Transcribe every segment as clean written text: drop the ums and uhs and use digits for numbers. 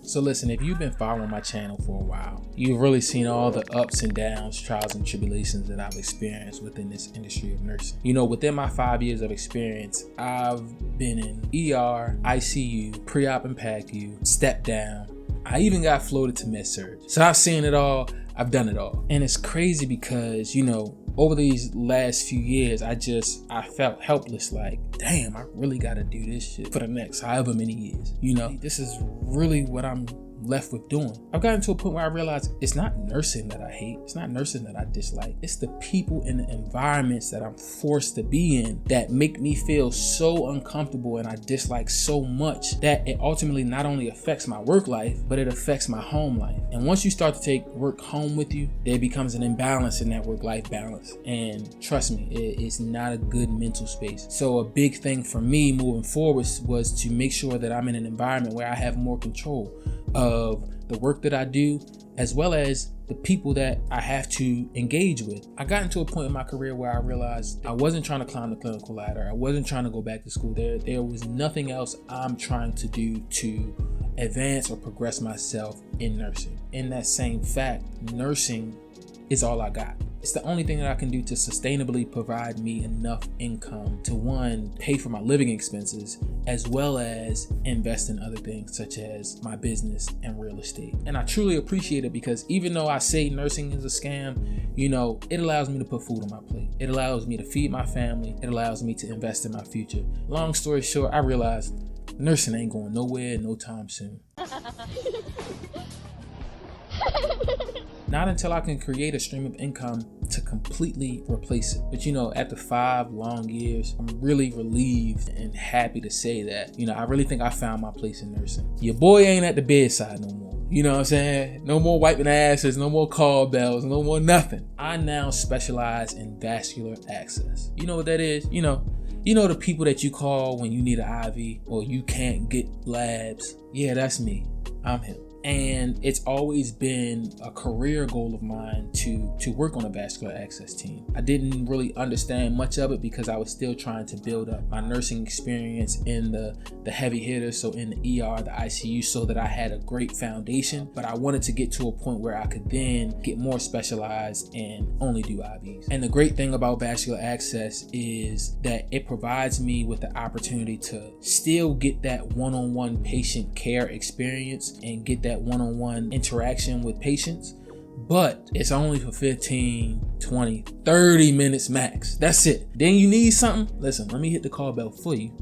So listen, if you've been following my channel for a while, you've really seen all the ups and downs, trials and tribulations that I've experienced within this industry of nursing. You know, within my 5 years of experience, I've been in ER, ICU, pre-op and PACU, step down. I even got floated to med-surg. So I've seen it all, I've done it all. And it's crazy because, you know, over these last few years, I felt helpless, like, damn, I really gotta do this shit for the next however many years. You know, this is really what I'm left with doing. I've gotten to a point where I realize it's not nursing that I hate. It's not nursing that I dislike. It's the people and the environments that I'm forced to be in that make me feel so uncomfortable and I dislike so much that it ultimately not only affects my work life, but it affects my home life. And once you start to take work home with you, there becomes an imbalance in that work-life balance. And trust me, it's not a good mental space. So a big thing for me moving forward was to make sure that I'm in an environment where I have more control of the work that I do, as well as the people that I have to engage with. I got into a point in my career where I realized I wasn't trying to climb the clinical ladder. I wasn't trying to go back to school. There was nothing else I'm trying to do to advance or progress myself in nursing. In that same fact, nursing is all I got. It's the only thing that I can do to sustainably provide me enough income to, one, pay for my living expenses, as well as invest in other things such as my business and real estate. And I truly appreciate it because even though I say nursing is a scam, you know, it allows me to put food on my plate. It allows me to feed my family. It allows me to invest in my future. Long story short, I realized nursing ain't going nowhere no time soon. Not until I can create a stream of income to completely replace it. But you know, after 5 long years, I'm really relieved and happy to say that, you know, I really think I found my place in nursing. Your boy ain't at the bedside no more. You know what I'm saying? No more wiping asses, no more call bells, no more nothing. I now specialize in vascular access. You know what that is? You know the people that you call when you need an IV or you can't get labs. Yeah, that's me. I'm him. And it's always been a career goal of mine to work on a vascular access team. I didn't really understand much of it because I was still trying to build up my nursing experience in the heavy hitters, so in the ER, the ICU, so that I had a great foundation. But I wanted to get to a point where I could then get more specialized and only do IVs. And the great thing about vascular access is that it provides me with the opportunity to still get that one-on-one patient care experience and get that one-on-one interaction with patients, but it's only for 15, 20, 30 minutes max. That's it. Then you need something? Listen, let me hit the call bell for you,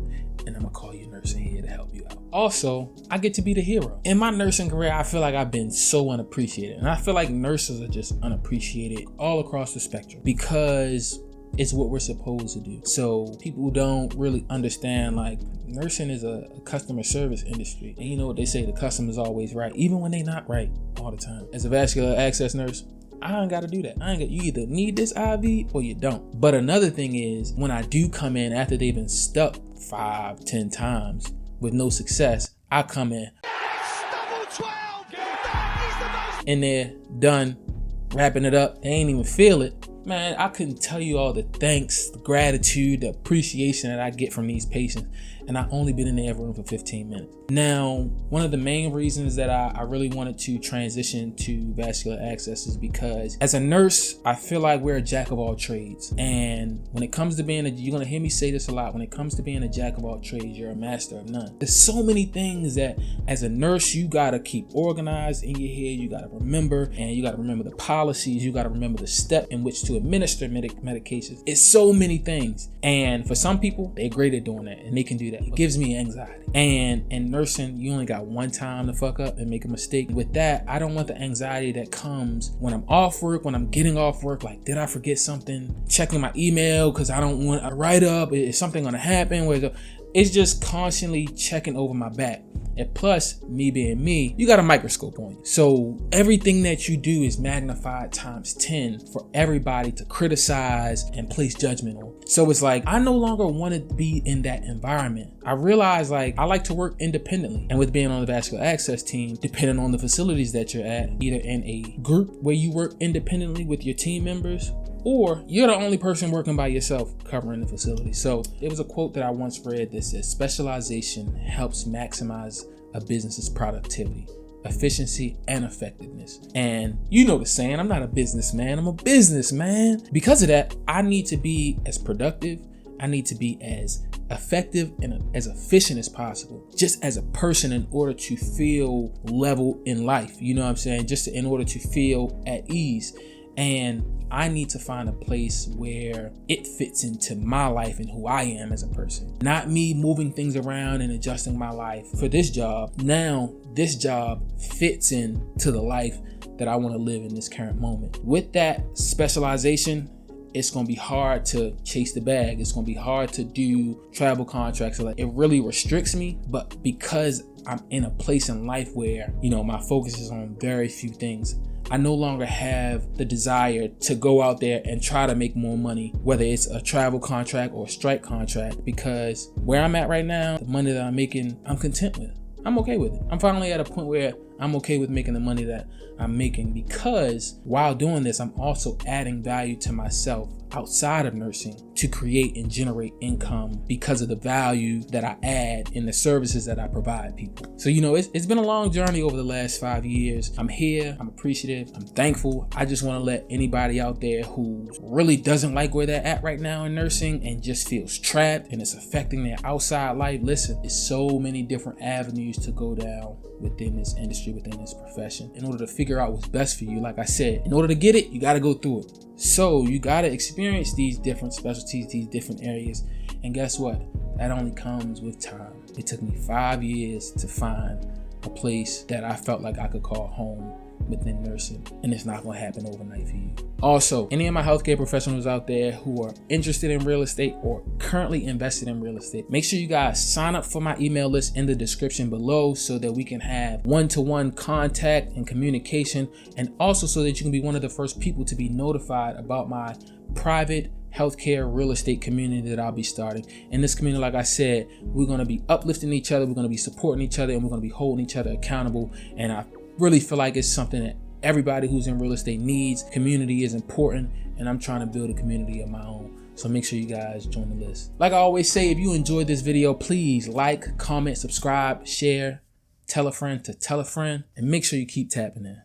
and I'm gonna call your nurse in here to help you out. Also, I get to be the hero. In my nursing career, I feel like I've been so unappreciated, and I feel like nurses are just unappreciated all across the spectrum because it's what we're supposed to do. So people don't really understand, like, nursing is a customer service industry. And you know what they say, the customer's always right, even when they not right all the time. As a vascular access nurse, I ain't gotta do that. You either need this IV or you don't. But another thing is, when I do come in after they've been stuck 5, 10 times with no success, I come in and they're done wrapping it up. They ain't even feel it. Man, I couldn't tell you all the thanks, the gratitude, the appreciation that I get from these patients. And I only been in the room for 15 minutes. Now, one of the main reasons that I really wanted to transition to vascular access is because as a nurse, I feel like we're a jack of all trades. And when it comes to being you're gonna hear me say this a lot, when it comes to being a jack of all trades, you're a master of none. There's so many things that as a nurse, you gotta keep organized in your head, you gotta remember, and you gotta remember the policies, you gotta remember the step in which to administer medications. It's so many things. And for some people, they're great at doing that and they can do that. It gives me anxiety. And in nursing, you only got one time to fuck up and make a mistake. With that, I don't want the anxiety that comes when I'm off work, when I'm getting off work, like, did I forget something? Checking my email because I don't want a write-up. Is something gonna happen? It's just constantly checking over my back. And plus, me being me, you got a microscope on you. So everything that you do is magnified times 10 for everybody to criticize and place judgment on. So it's like, I no longer want to be in that environment. I realize, like, I like to work independently. And with being on the vascular access team, depending on the facilities that you're at, either in a group where you work independently with your team members, or you're the only person working by yourself covering the facility. So there was a quote that I once read that says, specialization helps maximize a business's productivity, efficiency, and effectiveness. And you know the saying, I'm not a businessman, I'm a businessman. Because of that, I need to be as productive, I need to be as effective and as efficient as possible, just as a person, in order to feel level in life. You know what I'm saying? Just in order to feel at ease. And I need to find a place where it fits into my life and who I am as a person. Not me moving things around and adjusting my life for this job. Now, this job fits into the life that I want to live in this current moment. With that specialization, it's going to be hard to chase the bag. It's going to be hard to do travel contracts. It really restricts me, but because I'm in a place in life where, my focus is on very few things, I no longer have the desire to go out there and try to make more money, whether it's a travel contract or a strike contract, because where I'm at right now, the money that I'm making, I'm content with. I'm okay with it. I'm finally at a point where I'm okay with making the money that I'm making, because while doing this, I'm also adding value to myself outside of nursing to create and generate income because of the value that I add in the services that I provide people. So, it's been a long journey over the last 5 years. I'm here, I'm appreciative, I'm thankful. I just want to let anybody out there who really doesn't like where they're at right now in nursing and just feels trapped and it's affecting their outside life, listen, there's so many different avenues to go down within this industry, within this profession, in order to figure out what's best for you. Like I said, in order to get it, you got to go through it. So you got to experience these different specialties, these different areas. And guess what? That only comes with time. It took me 5 years to find a place that I felt like I could call home within nursing, and it's not going to happen overnight for you. Also, any of my healthcare professionals out there who are interested in real estate or currently invested in real estate, make sure you guys sign up for my email list in the description below so that we can have one-to-one contact and communication, and also so that you can be one of the first people to be notified about my private healthcare real estate community that I'll be starting. In this community, like I said, we're going to be uplifting each other, we're going to be supporting each other, and we're going to be holding each other accountable. And I really feel like it's something that everybody who's in real estate needs. Community is important, and I'm trying to build a community of my own. So make sure you guys join the list. Like I always say, if you enjoyed this video, please like, comment, subscribe, share, tell a friend to tell a friend, and make sure you keep tapping in.